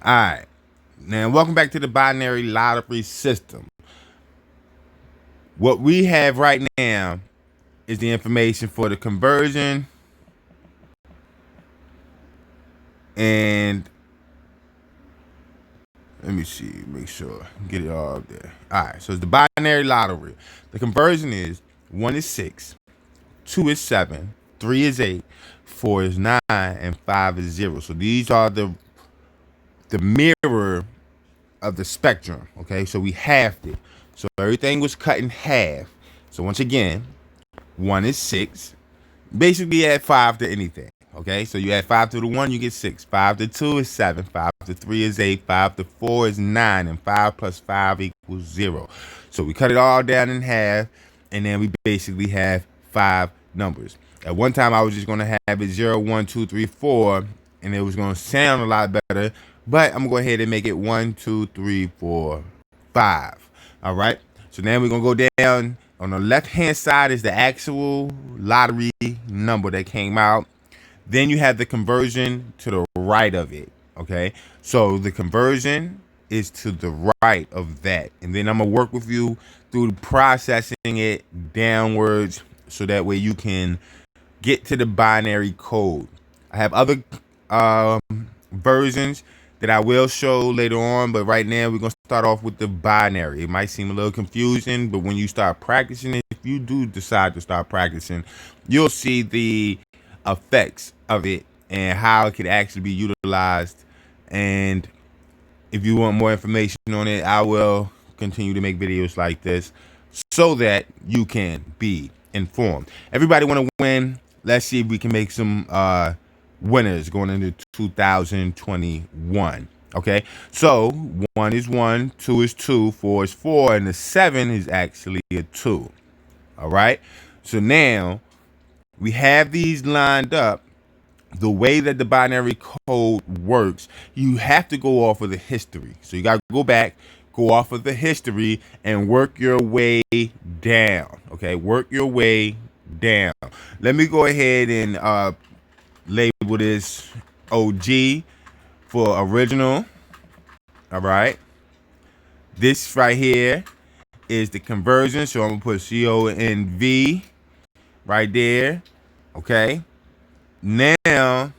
All right. Now, welcome back to the binary lottery system. What we have right now is the information for the conversion and let me see, make sure, get it all up there. All right, so it's the binary lottery. The conversion is 1 is 6, 2 is 7, 3 is 8, 4 is 9, and 5 is 0. So these are the mirror of the spectrum, okay? So we halved it. So everything was cut in half. So once again, 1 is 6. Basically, add 5 to anything. Okay, so you add 5 to the 1, you get 6. 5 to 2 is 7. 5 to 3 is 8. 5 to 4 is 9. And 5 plus 5 equals 0. So we cut it all down in half, and then we basically have 5 numbers. At one time, I was just going to have it 0, 1, 2, 3, 4, and it was going to sound a lot better. But I'm going to go ahead and make it 1, 2, 3, 4, 5. All right, so now we're going to go down. On the left-hand side is the actual lottery number that came out. Then you have the conversion to the right of it, okay? So the conversion is to the right of that. And then I'm going to work with you through processing it downwards so that way you can get to the binary code. I have other versions that I will show later on, but right now we're going to start off with the binary. It might seem a little confusing, but when you start practicing it, if you do decide to start practicing, you'll see the effects of it and how it could actually be utilized. And if you want more information on it, I will continue to make videos like this so that you can be informed. Everybody want to win. Let's see if we can make some winners going into 2021. Okay, so 1 is 1, 2 is 2, 4 is 4, and the 7 is actually a 2. All right, so now we have these lined up. The way that the binary code works, you have to go off of the history. So you got to go back, go off of the history, and work your way down. Okay, work your way down. Let me go ahead and label this OG for original. All right, this right here is the conversion. So I'm gonna put CONV right there. Okay, now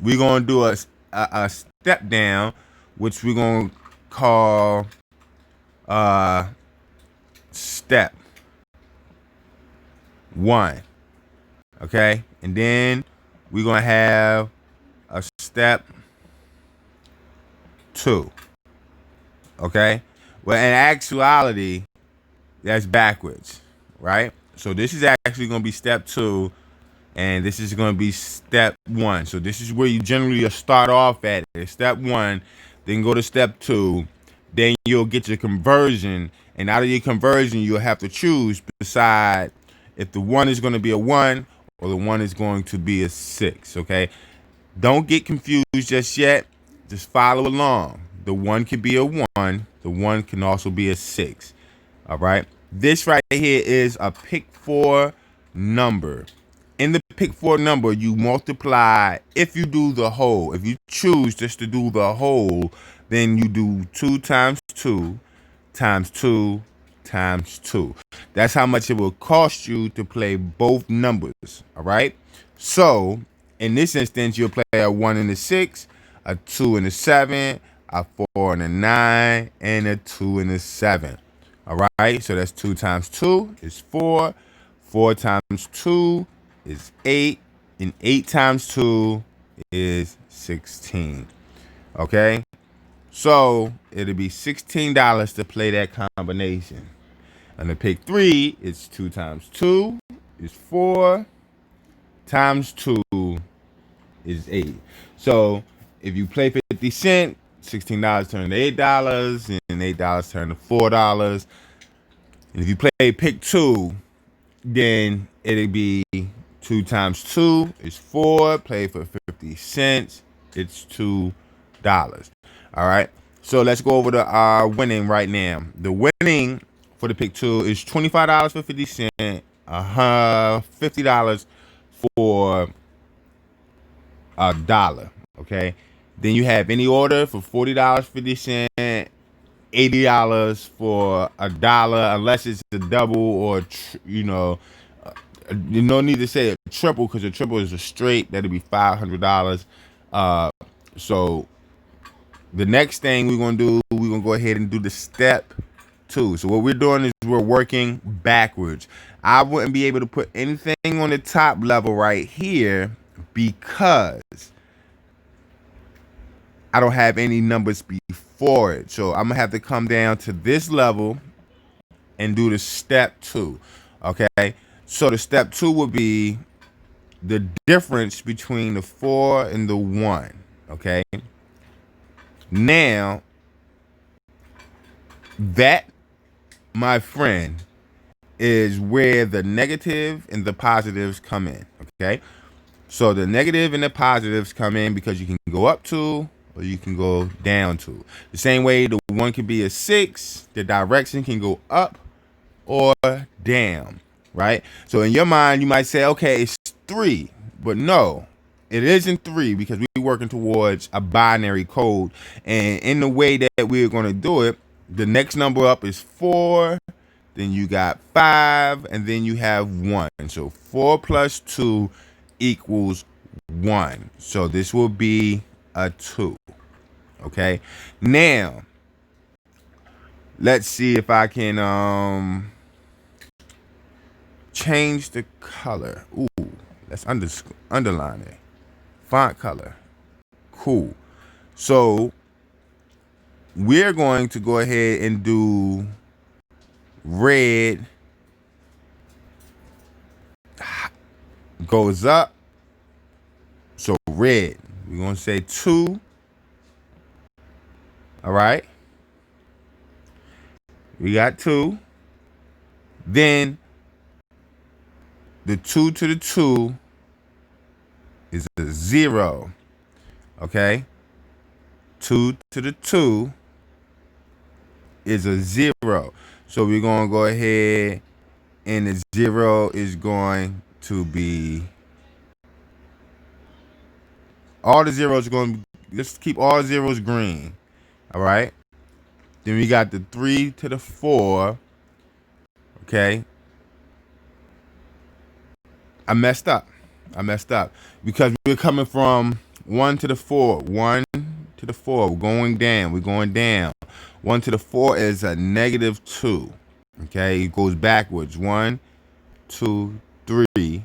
we're gonna do a step down, which we're gonna call step 1. Okay, and then we're gonna have a step 2. Okay, well, in actuality, that's backwards, right? So this is actually gonna be step 2, and this is going to be step 1. So this is where you generally start off at. Step 1, then go to step 2, then you'll get your conversion, and out of your conversion, you'll have to choose beside if the 1 is going to be a 1 or the 1 is going to be a 6. Okay, don't get confused just yet. Just follow along. The 1 can be a 1. The 1 can also be a 6. All right. This right here is a pick 4 number. In the pick 4 number, you multiply. If you do the whole, if you choose just to do the whole, then you do 2 times 2 times 2 times 2. That's how much it will cost you to play both numbers. All right. So in this instance, you'll play a 1 and a 6, a 2 and a 7, a 4 and a 9, and a 2 and a 7. All right. So that's 2 times 2 is 4. 4 times 2 is 8, and 8 times 2 is 16. Okay, so it'll be $16 to play that combination. And the pick 3 is 2 times 2 is 4, times 2 is 8. So if you play 50 cent, $16 turn to $8, and $8 turn to $4. And if you play pick 2, then it'll be 2 times 2 is 4. Play for 50 cents. It's $2. All right. So let's go over the winning right now. The winning for the pick 2 is $25 for 50 cents. $50 for $1. Okay. Then you have any order for $40.50, $80 for $1, unless it's a double or you no need to say a triple, because a triple is a straight. That'll be $500. So the next thing we're gonna do, we're gonna go ahead and do the step 2. So what we're doing is we're working backwards. I wouldn't be able to put anything on the top level right here because I don't have any numbers before it. So I'm gonna have to come down to this level and do the step 2. Okay. So the step 2 would be the difference between the 4 and the 1. Okay. Now that, my friend, is where the negative and the positives come in. Okay. So the negative and the positives come in because you can go up 2 or you can go down 2. The same way the 1 can be a 6, the direction can go up or down, right? So in your mind, you might say, okay, it's 3, but no, it isn't 3, because we're working towards a binary code. And in the way that we're going to do it, the next number up is 4, then you got 5, and then you have 1. So 4 plus 2 equals 1. So this will be a 2. Okay. Now, let's see if I can change the color. Ooh, let's underline it. Font color. Cool. So we're going to go ahead and do red goes up. So red, we're going to say 2. All right. We got 2. Then the 2 to the 2 is a 0. Okay. 2 to the 2 is a 0. So we're going to go ahead, and the 0 is going to be, all the zeros are going to be, let's keep all zeros green. All right. Then we got the 3 to the 4. Okay. I messed up because we're coming from 1 to the 4. 1 to the 4. We're going down. 1 to the 4 is a -2. Okay. It goes backwards. 1, 2, 3.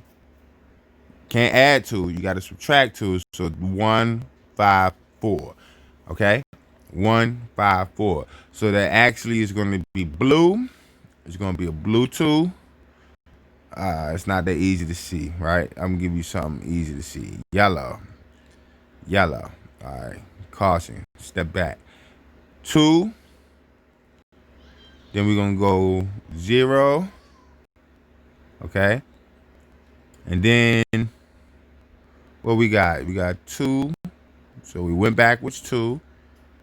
Can't add 2. You got to subtract 2. So 1, 5, 4. Okay. 1, 5, 4. So that actually is going to be blue. It's going to be a blue 2. It's not that easy to see, right? I'm gonna give you something easy to see. Yellow. All right. Caution. Step back. 2. Then we're gonna go 0. Okay. And then what we got? We got 2. So we went backwards 2.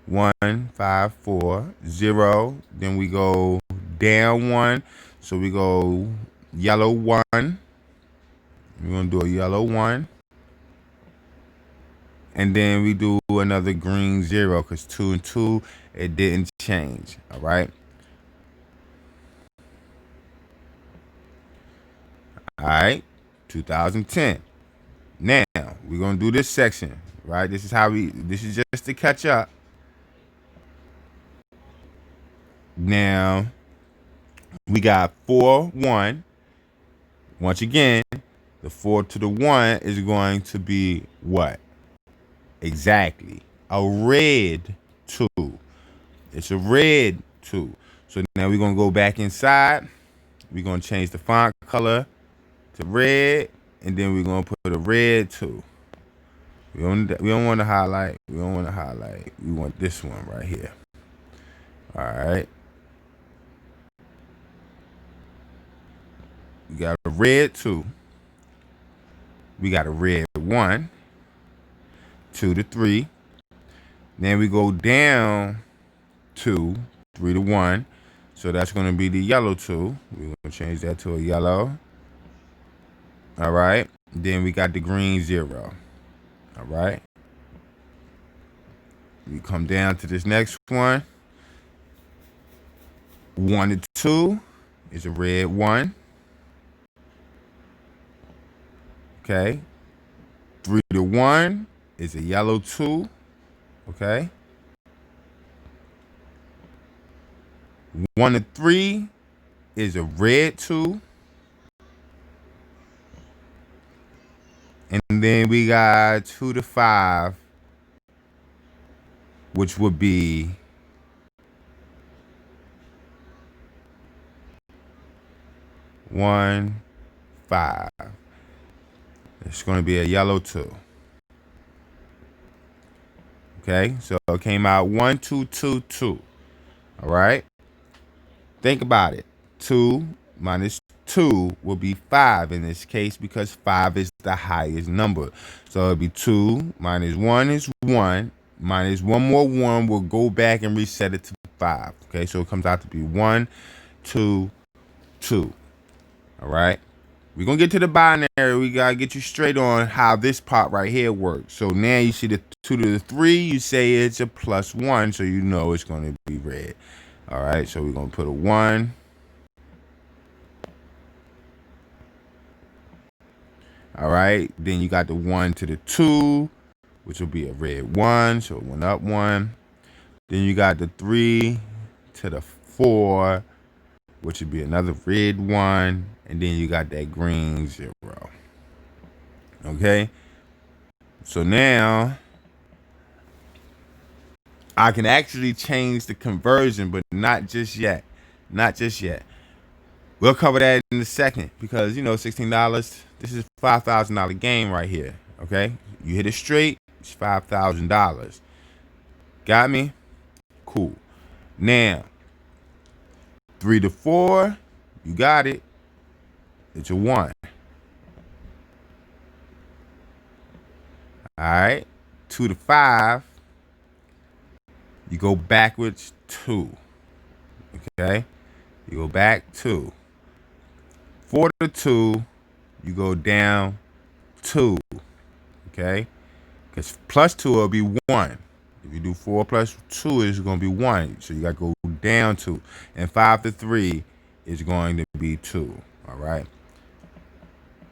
1, 5, 4, 0. Then we go down 1. So we go yellow 1. We're going to do a yellow 1. And then we do another green 0, because 2 and 2, it didn't change. All right. All right. 2010. Now, we're going to do this section, right? This is just to catch up. Now, we got 4, 1. Once again, the 4 to the 1 is going to be what? Exactly. A red 2. It's a red 2. So now we're going to go back inside. We're going to change the font color to red. And then we're going to put a red 2. We don't want to highlight. We want this one right here. All right. We got a red 2. We got a red 1. 2 to 3. Then we go down 2, 3 to 1. So that's going to be the yellow 2. We're going to change that to a yellow. All right. Then we got the green 0. All right. We come down to this next one. 1 to 2 is a red 1. Okay. 3 to 1 is a yellow 2. Okay. 1 to 3 is a red 2. And then we got 2 to 5, which would be one, 5. It's going to be a yellow 2. Okay, so it came out 1, 2, 2, 2. All right. Think about it. 2 minus 2 will be 5 in this case because 5 is the highest number. So it'll be 2 minus 1 is 1. Minus one more 1 will go back and reset it to 5. Okay, so it comes out to be 1, 2, 2. All right. We're going to get to the binary. We got to get you straight on how this part right here works. So now you see the 2 to the 3. You say it's a +1, so you know it's going to be red. All right, so we're going to put a 1. All right, then you got the 1 to the 2, which will be a red 1, so it went up 1. Then you got the 3 to the 4, which would be another red 1. And then you got that green 0. Okay, so now I can actually change the conversion, but not just yet. Not just yet. We'll cover that in a second because, you know, $16, this is a $5,000 game right here. Okay, you hit it straight, it's $5,000. Got me? Cool. Now, 3 to 4, you got it. It's a 1. All right. 2 to 5, you go backwards 2. Okay, you go back 2. 4 to 2, you go down 2. Okay, because +2 will be 1. If you do 4 plus 2, it's going to be 1. So you got to go down 2. And 5 to 3 is going to be 2. All right.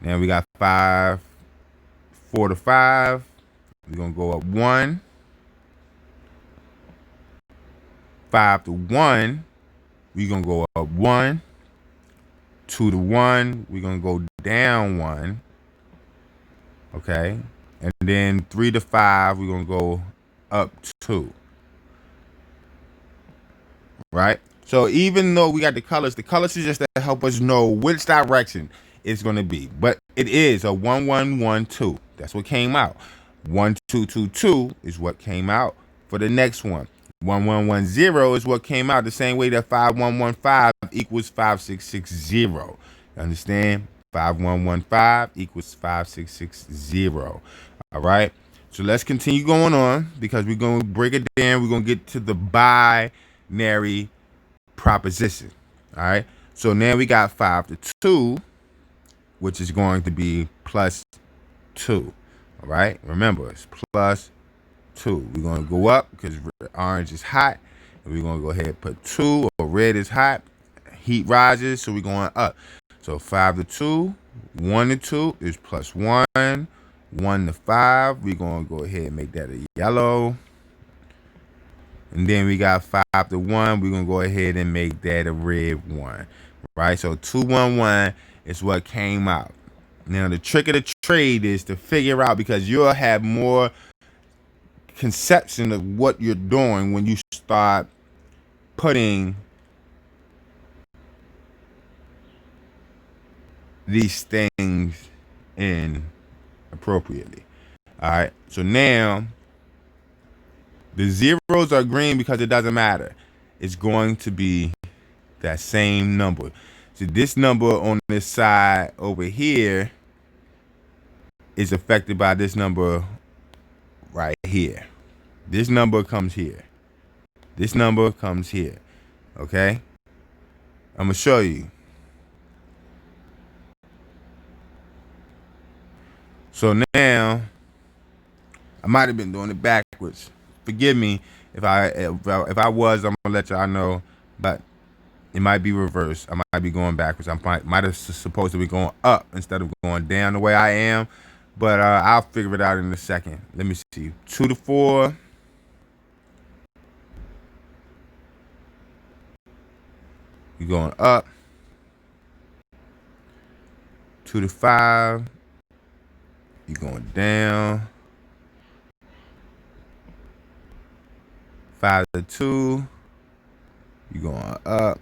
Now we got 4 to 5. We're going to go up 1. 5 to 1, we're going to go up 1. 2 to 1, we're going to go down 1. Okay. And then 3 to 5, we're going to go up 2. Right? So even though we got the colors is just to help us know which direction it's going to be. But it is a 1, 1, 1, 2. That's what came out. 1, 2, 2, 2 is what came out for the next one. 1, 1, 1, 0 is what came out the same way that 5, 1, 1, 5 equals 5, 6, 6, 0. You understand? 5, 1, 1, 5 equals 5, 6, 6, 0. All right. So let's continue going on because we're going to break it down. We're going to get to the binary proposition. All right. So now we got 5 to 2, which is going to be +2. All right. Remember, it's +2. We're going to go up because orange is hot. And we're going to go ahead and put 2, or red is hot. Heat rises, so we're going up. So 5 to 2, 1 to 2 is +1. 1 to 5, we're going to go ahead and make that a yellow. And then we got 5 to 1, we're going to go ahead and make that a red 1. Right? So 2, 1, 1 is what came out. Now the trick of the trade is to figure out, because you'll have more conception of what you're doing when you start putting these things in appropriately. All right, so now the zeros are green because it doesn't matter. It's going to be that same number. So this number on this side over here is affected by this number right here. This number comes here. This number comes here. Okay? I'm going to show you. So now, I might have been doing it backwards. forgive me if I was, I'm gonna let y'all know, but it might be reversed. I might be going backwards. I might have supposed to be going up instead of going down the way I am, but I'll figure it out in a second. Let me see. 2 to 4. You're going up. 2 to 5. You're going down. 5 to 2. You're going up.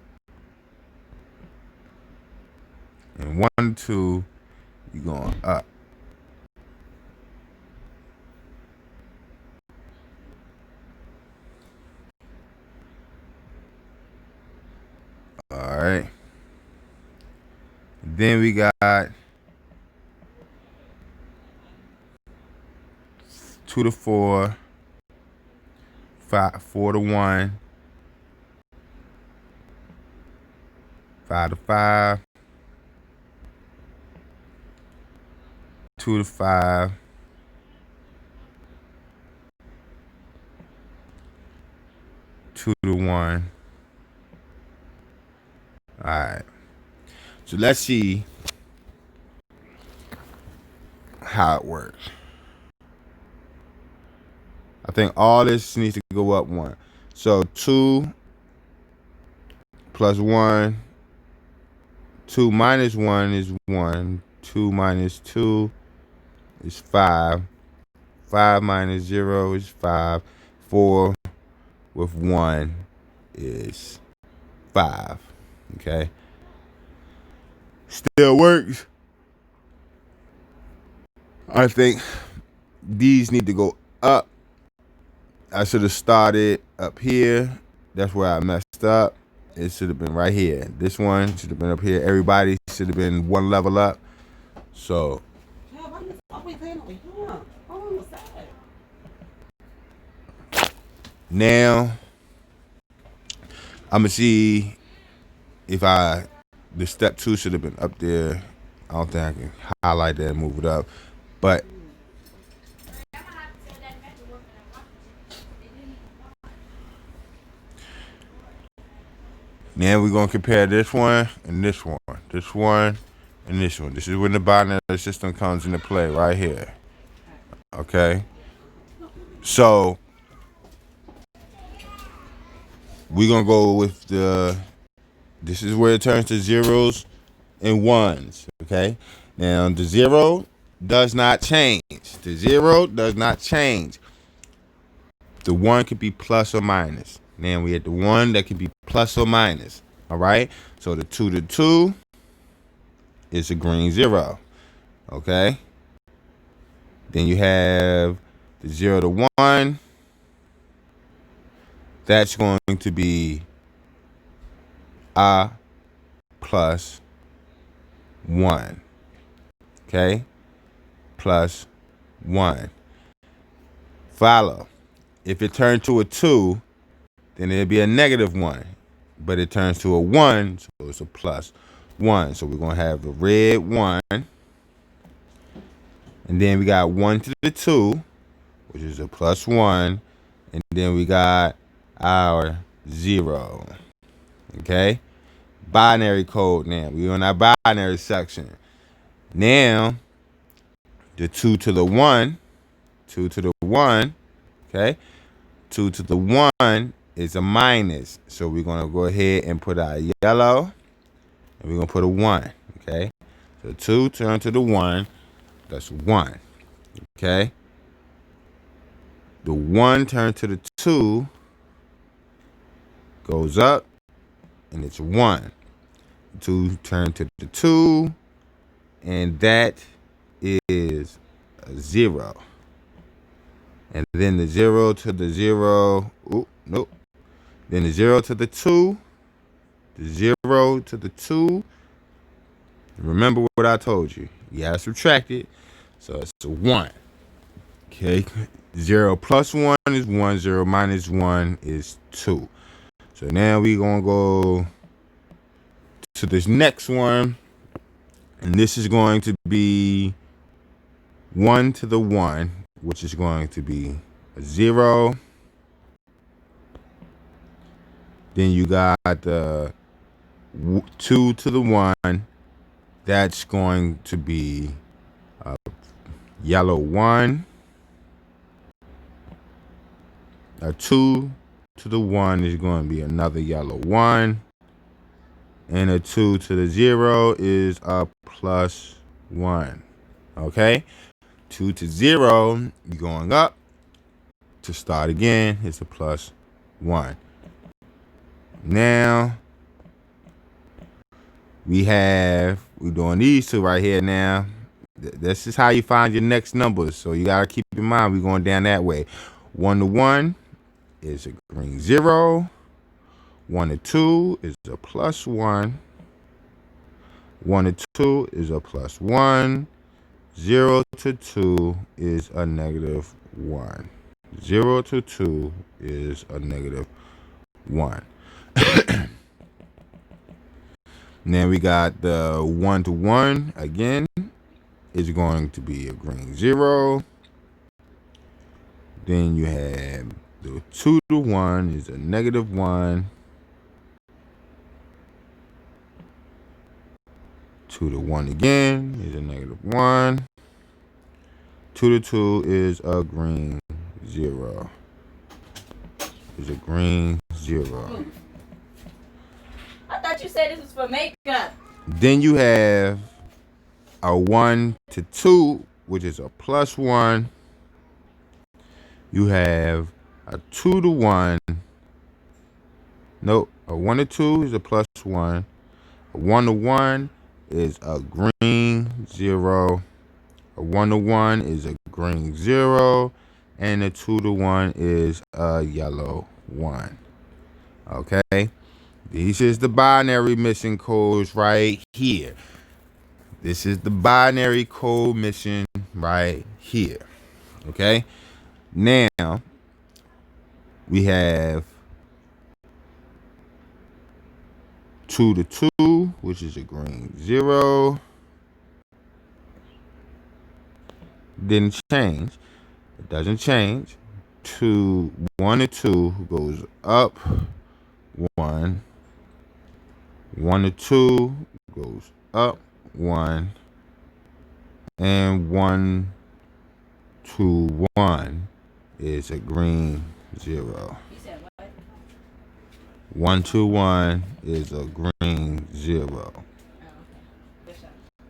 And 1 to 2. You're going up. All right. Then we got 2 to 4, 4 to 1, 5 to 5, 2 to 5, 2 to 1. All right. So let's see how it works. I think all this needs to go up 1. So 2 plus 1. 2 minus 1 is 1. 2 minus 2 is 5. 5 minus 0 is 5. 4 with 1 is 5. Okay. Still works. I think these need to go up. I should have started up here. That's where I messed up. It should have been right here. This one should have been up here. Everybody should have been 1 level up. So now I'm gonna see if the step 2 should have been up there. I don't think I can highlight that and move it up. But now we're gonna compare this one and this one. This one and this one. This is when the binary system comes into play right here. Okay. So we're gonna go with this is where it turns to zeros and 1s. Okay. Now the 0 does not change. The 0 does not change. The 1 could be plus or minus. Now we had the 1 that could be plus or minus. All right. So the 2 to 2 is a green 0. Okay. Then you have the 0 to 1. That's going to be a plus 1. Okay. Plus 1. Follow. If it turned to a 2, then it'd be a negative 1. But it turns to a 1, so it's a plus 1. So we're going to have the red 1. And then we got 1 to the 2, which is a plus 1. And then we got our 0. Okay? Binary code now. We're in our binary section. Now, the 2 to the 1. 2 to the 1. Okay? 2 to the 1 is a minus. So we're going to go ahead and put our yellow. And we're going to put a 1. Okay? So 2 turn to the 1. That's 1. Okay? The 1 turn to the 2. Goes up. And it's 1. 2 turn to the 2. And that is a 0. And then the 0 to the 0. Oop, nope. Then the 0 to the 2. The 0 to the 2. Remember what I told you. You gotta subtract it. So it's a 1. Okay. 0 plus 1 is 1. 0 minus 1 is 2. So now we're going to go to this next one. And this is going to be 1 to the 1, which is going to be a 0. Then you got the 2 to the 1. That's going to be a yellow 1. A 2 to the 1 is going to be another yellow 1. And a 2 to the 0 is a plus 1. Okay? 2 to 0, you're going up. To start again, it's a plus 1. Now, we're doing these two right here now. This is how you find your next numbers. So you got to keep in mind we're going down that way. 1 to 1 is a green 0. 1 to 2 is a plus 1. 1 to 2 is a plus 1. 0 to 2 is a negative 1. 0 to 2 is a negative 1. Now we got the 1 to 1 again is going to be a green 0. Then you have the 2 to 1 is a negative 1. 2 to 1 again is a negative 1. 2 to 2 is a green 0. Is a green 0. I thought you said this was for makeup. Then you have a 1 to 2, which is a plus 1. You have a 2 to 1. Nope, a 1 to 2 is a plus 1. A 1 to 1 is a green 0. A 1 to 1 is a green 0. And a 2 to 1 is a yellow 1. Okay? This is the binary missing codes right here. This is the binary code missing right here. Okay? Now, we have 2 to 2, which is a green 0. Didn't change. It doesn't change. 1 to 2 goes up 1. 1 to 2 goes up 1. And 1 to 1 is a green 0. You said what? 1 to 1 is a green 0. Oh, okay.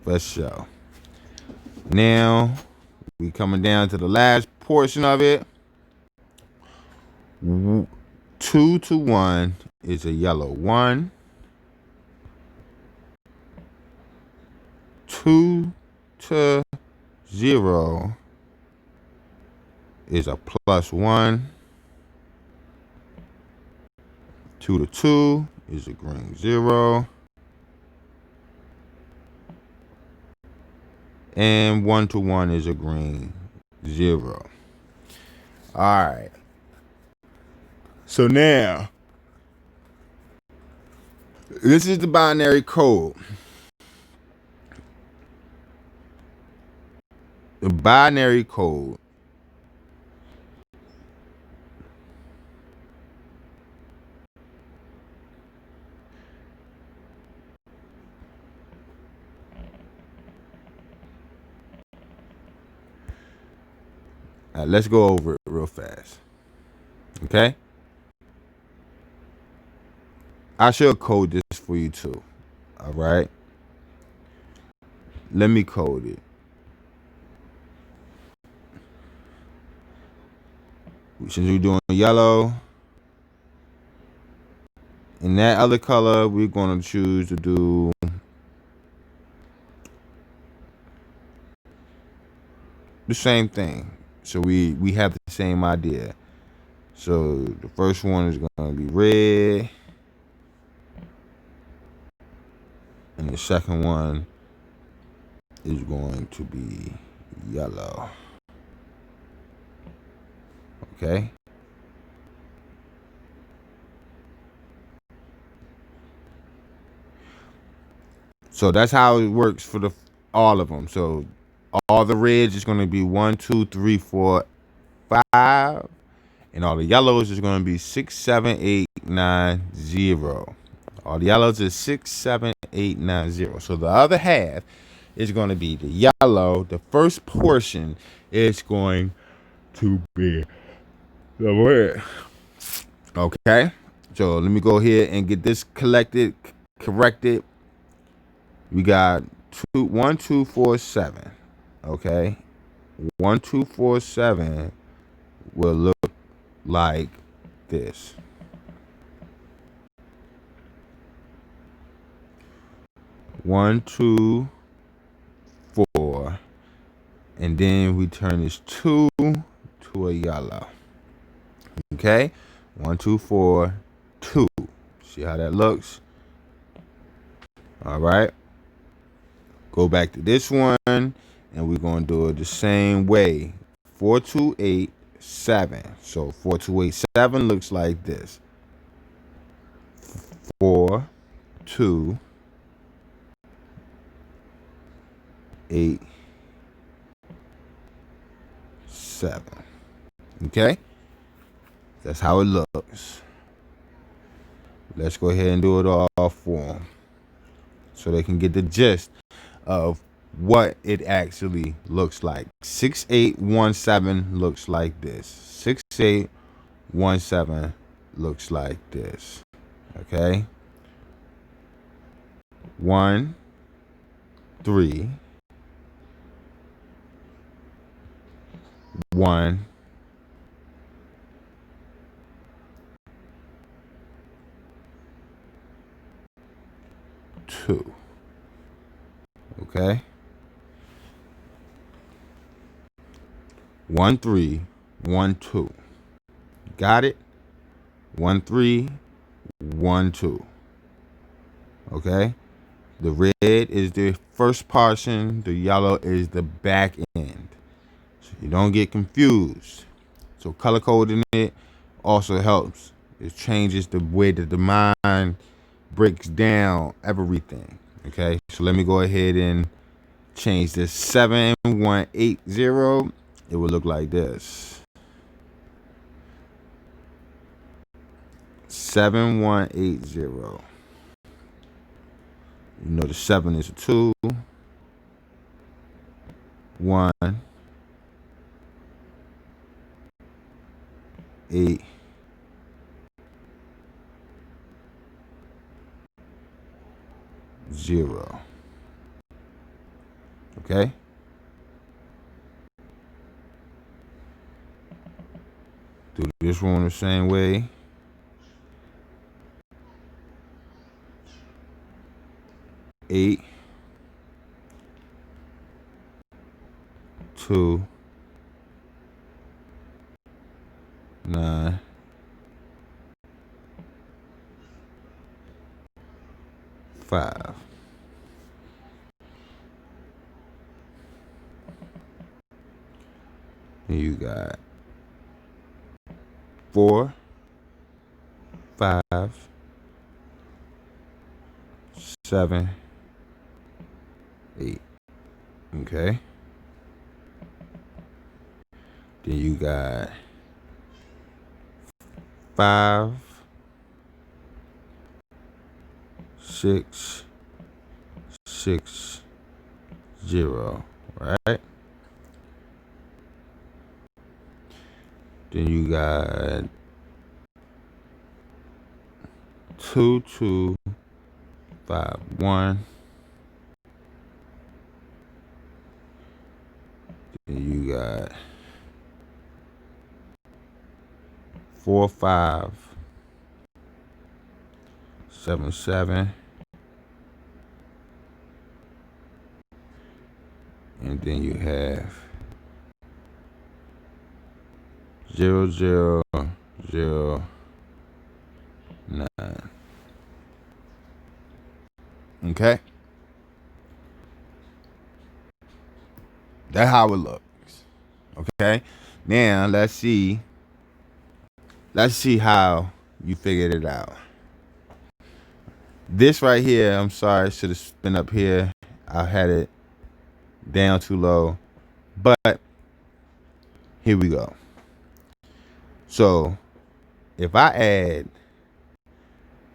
For sure. Now, we coming down to the last portion of it. 2 to 1 is a yellow 1. 2 to 0 is a plus 1. 2 to 2 is a green 0. And 1 to 1 is a green 0. All right. So now, this is the binary code. The binary code let's go over it real fast. Okay? I should code this for you too. All right? Let me code it. Since we're doing yellow, in that other color, we're going to choose to do the same thing. So we have the same idea. So the first one is going to be red. And the second one is going to be yellow. Okay? So that's how it works for all of them. So all the reds is going to be 1, 2, 3, 4, 5. And all the yellows is going to be 67890. All the yellows is 67890. So the other half is going to be the yellow. The first portion is going to be the red. Okay. So let me go ahead and get this corrected. We got 1247. Okay. 1247 will look like this. One, two, four, and then we turn this 2 to a yellow. Okay, 1, 2, 4, 2. See how that looks? All right. Go back to this one, and we're gonna do it the same way. 4, 2, 8, 7. So 4, 2, 8, 7 looks like this. 4, 2, 8, 7. Okay, that's how it looks. Let's go ahead and do it all for them so they can get the gist of what it actually looks like. 6817 looks like this. 6817 looks like this. Okay. 1, 3, 1, 2. Okay. 1, 3, 1, 2. Got it? 1, 3, 1, 2. Okay. The red is the first portion. The yellow is the back end. So you don't get confused. So color coding it also helps. It changes the way that the mind breaks down everything. Okay. So let me go ahead and change this 7180. It will look like this. 7180. You know the 7 is a 2. 1, 8, 0. Okay. Do this one the same way. 8, 2, 9, 5. And you got 4, 5, 7, 8. Okay. Then you got 5, 6, 6, 0. Right. Then you got 2, 2, 5, 1. Then you got 4, 5, 7, 7. And then you have 0, 0, 0, 9. Okay. That's how it looks. Okay. Now let's see how you figured it out. This right here, I'm sorry, should have been up here. I had it down too low. But here we go. So if I add,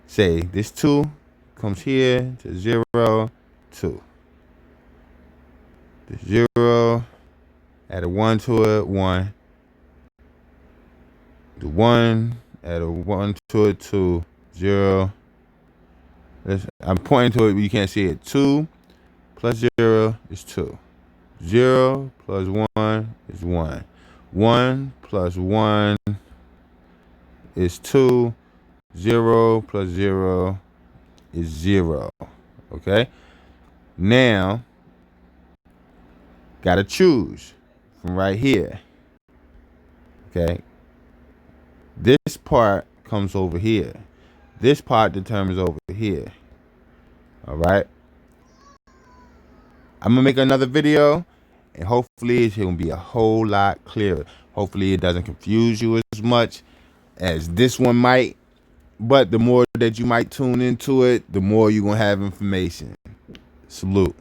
say this 2 comes here to 0, 2. The 0, add a 1 to it, 1. The 1, add a 1 to it, 2, 0. I'm pointing to it, but you can't see it. 2 plus 0 is 2. 0 plus 1 is 1. 1 plus 1 is 2. 0 plus 0 is 0. Okay? Now, gotta choose from right here. Okay? This part comes over here. This part determines over here. All right? I'm gonna make another video, and hopefully it's gonna be a whole lot clearer. Hopefully it doesn't confuse you as much as this one might. But the more that you might tune into it, the more you're gonna have information. Salute.